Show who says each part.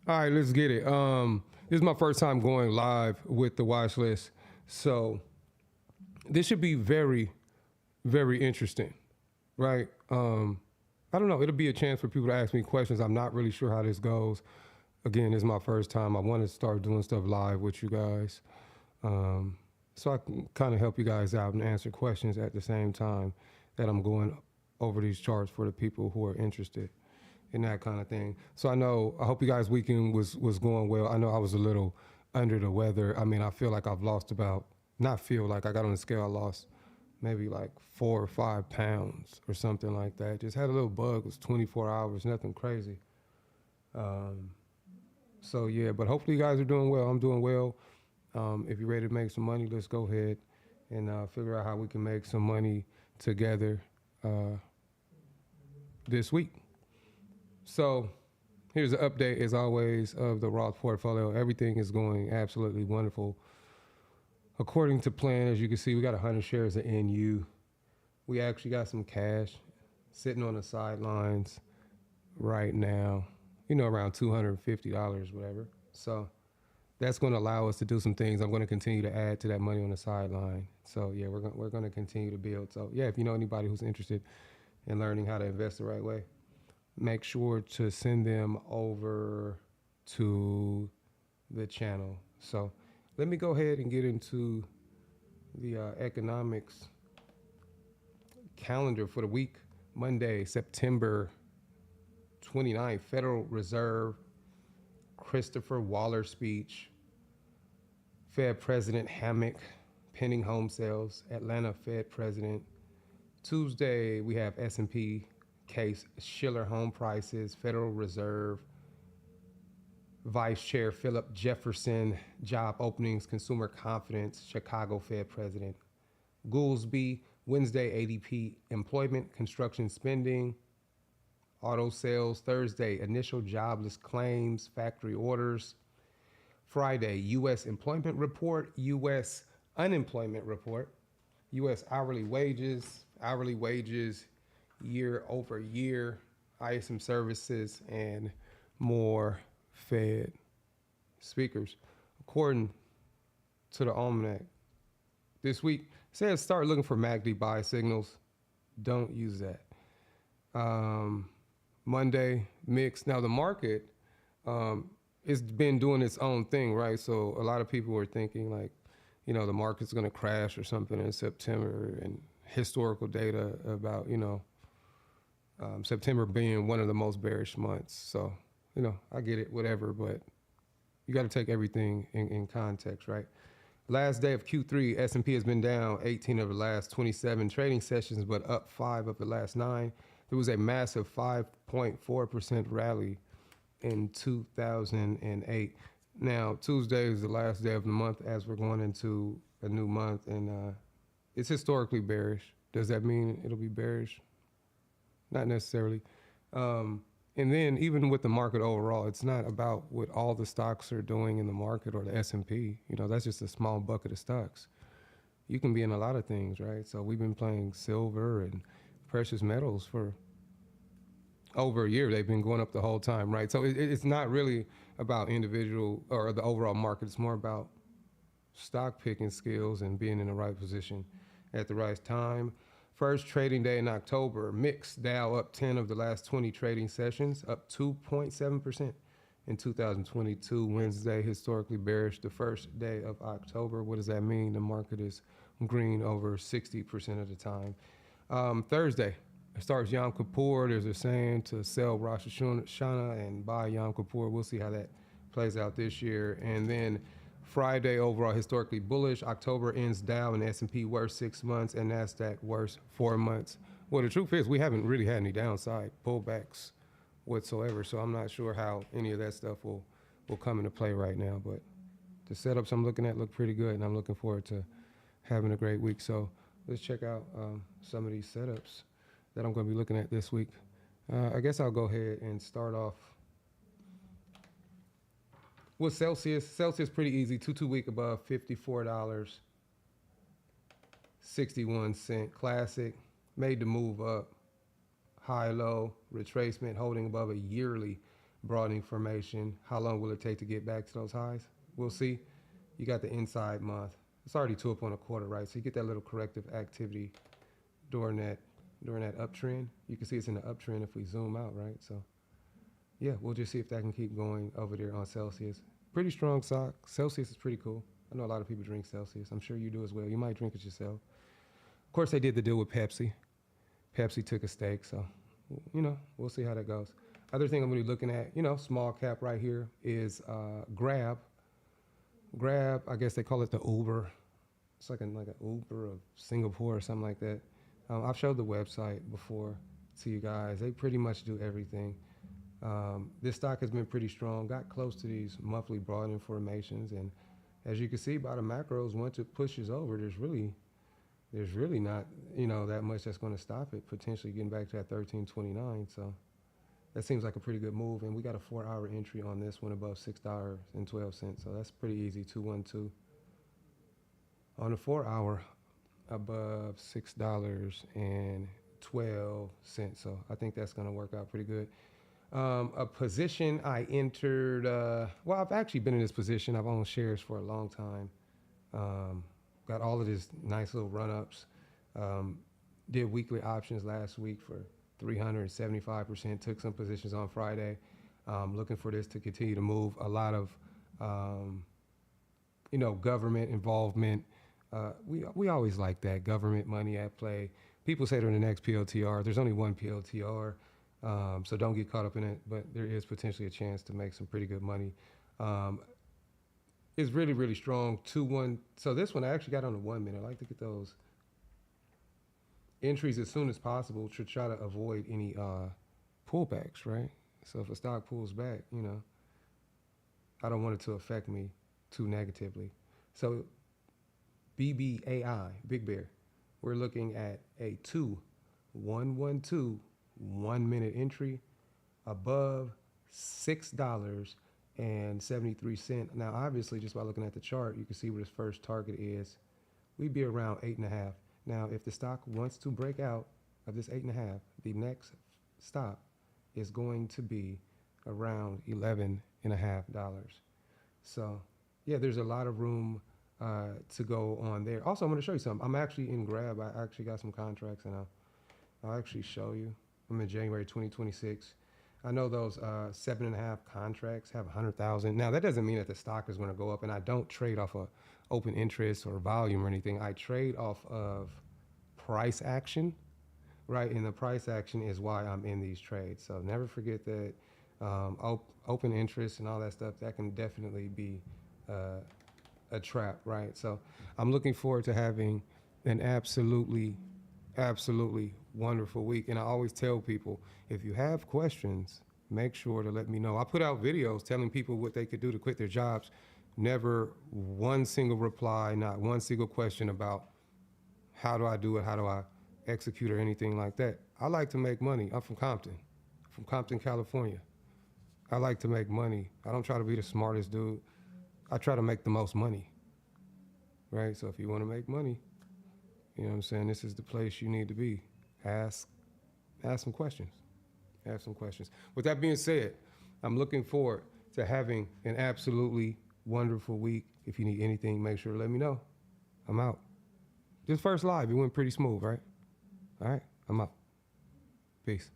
Speaker 1: All right, let's get it. This is my first time going live with the watch list, so this should be very, very interesting, right? I don't know. It'll be a chance for people to ask me questions. I'm not really sure how this goes. Again, this is my first time. I want to start doing stuff live with you guys, so I can kind of help you guys out and answer questions at the same time that I'm going over these charts for the people who are interested in that kind of thing. So I hope you guys' weekend was going well. I know I was a little under the weather. I mean, I feel like I've lost not feel like I got on the scale, I lost maybe like 4 or 5 pounds or something like that. Just had a little bug. It was 24 hours, nothing crazy. So yeah, but hopefully you guys are doing well. I'm doing well. If you're ready to make some money, let's go ahead and figure out how we can make some money together this week. So here's an update, as always, of the Roth portfolio. Everything is going absolutely wonderful. According to plan, as you can see, we got 100 shares of NU. We actually got some cash sitting on the sidelines right now, around $250, whatever. So that's going to allow us to do some things. I'm going to continue to add to that money on the sideline. So yeah, we're going to continue to build. So yeah, if you know anybody who's interested in learning how to invest the right way, make sure to send them over to the channel. So let me go ahead and get into the economics calendar for the week. Monday, September 29th, Federal Reserve, Christopher Waller speech, Fed President Hammock, pending home sales, Atlanta Fed President. Tuesday, we have S&P case, Schiller home prices, Federal Reserve, Vice Chair Philip Jefferson, job openings, consumer confidence, Chicago Fed President. Goolsbee, Wednesday, ADP employment, construction spending, auto sales. Thursday, initial jobless claims, factory orders. Friday, U.S. employment report, U.S. unemployment report, U.S. hourly wages, year over year, ISM services, and more Fed speakers. According to the Almanac, this week it says start looking for MACD buy signals. Don't use that. Monday, mixed. Now the market, it's been doing its own thing, right? So a lot of people were thinking like, the market's going to crash or something in September, and historical data about, September being one of the most bearish months. So, I get it, whatever, but you got to take everything in context, right? Last day of Q3, S&P has been down 18 of the last 27 trading sessions, but up 5 of the last 9. There was a massive 5.4% rally in 2008. Now, Tuesday is the last day of the month as we're going into a new month, and it's historically bearish. Does that mean it'll be bearish? Not necessarily. And then even with the market overall, it's not about what all the stocks are doing in the market or the S&P. That's just a small bucket of stocks. You can be in a lot of things, right? So we've been playing silver and precious metals for over a year. They've been going up the whole time, right? So it's not really about individual or the overall market. It's more about stock picking skills and being in the right position at the right time. First trading day in October, mixed. Dow up 10 of the last 20 trading sessions, up 2.7% in 2022. Wednesday, historically bearish, the first day of October. What does that mean? The market is green over 60% of the time. Thursday, it starts Yom Kippur. There's a saying to sell Rosh Hashanah and buy Yom Kippur. We'll see how that plays out this year. And then Friday, overall historically bullish. October ends Dow and S&P worst 6 months and NASDAQ worst 4 months. Well, the truth is we haven't really had any downside pullbacks whatsoever, so I'm not sure how any of that stuff will come into play right now. But the setups I'm looking at look pretty good, and I'm looking forward to having a great week. So let's check out some of these setups that I'm going to be looking at this week. I guess I'll go ahead and start off with Celsius. Celsius pretty easy. 2-week above $54.61. Classic. Made the move up. High low retracement holding above a yearly broadening formation. How long will it take to get back to those highs? We'll see. You got the inside month. It's already 2.25, right? So you get that little corrective activity during that uptrend. You can see it's in the uptrend if we zoom out, right? So yeah, we'll just see if that can keep going over there on Celsius. Pretty strong stock. Celsius is pretty cool. I know a lot of people drink Celsius. I'm sure you do as well. You might drink it yourself. Of course, they did the deal with Pepsi. Pepsi took a stake, so, you know, we'll see how that goes. Other thing I'm going to be looking at, you know, small cap right here is Grab. Grab, I guess they call it the Uber. It's like an Uber of Singapore or something like that. I've showed the website before to you guys. They pretty much do everything. This stock has been pretty strong, got close to these monthly broadening formations, and as you can see by the macros, once it pushes over, there's really not, you know, that much that's going to stop it potentially getting back to that 1329. So that seems like a pretty good move, and we got a 4-hour entry on this one above $6.12. So that's pretty easy. 212 on the 4-hour above $6.12. So I think that's going to work out pretty good. A position I entered, well, I've actually been in this position. I've owned shares for a long time. Got all of this nice little run-ups. Did weekly options last week for 375%. Took some positions on Friday. Looking for this to continue to move. A lot of, you know, government involvement. We always like that, government money at play. People say they're the next PLTR. There's only one PLTR. So don't get caught up in it, but there is potentially a chance to make some pretty good money. It's really, really strong. 2-1. So this one I actually got on the 1 minute. I like to get those entries as soon as possible to try to avoid any pullbacks, right? So if a stock pulls back, you know, I don't want it to affect me too negatively. So BBAI, Big Bear, we're looking at a 2-1-1-2 1 minute entry above $6.73. Now, obviously, just by looking at the chart, you can see where this first target is. We'd be around 8.5. Now, if the stock wants to break out of this 8.5, the next stop is going to be around $11.50. So, yeah, there's a lot of room to go on there. Also, I'm going to show you something. I'm actually in Grab. I actually got some contracts, and I'll actually show you. I'm in January 2026. I know those 7.5 contracts have 100,000. Now, that doesn't mean that the stock is going to go up, and I don't trade off of open interest or volume or anything. I trade off of price action, right? And the price action is why I'm in these trades. So never forget that open interest and all that stuff, that can definitely be a trap, right? So I'm looking forward to having an absolutely wonderful week. And I always tell people, if you have questions, make sure to let me know. I put out videos telling people what they could do to quit their jobs. Never one single reply, not one single question about how do I do it, how do I execute or anything like that. I like to make money. I'm from Compton, California. I like to make money. I don't try to be the smartest dude. I try to make the most money, right? So if you want to make money, you know what I'm saying, this is the place you need to be. Ask some questions. Ask some questions. With that being said, I'm looking forward to having an absolutely wonderful week. If you need anything, make sure to let me know. I'm out. This first live, it went pretty smooth, right? All right, I'm out. Peace.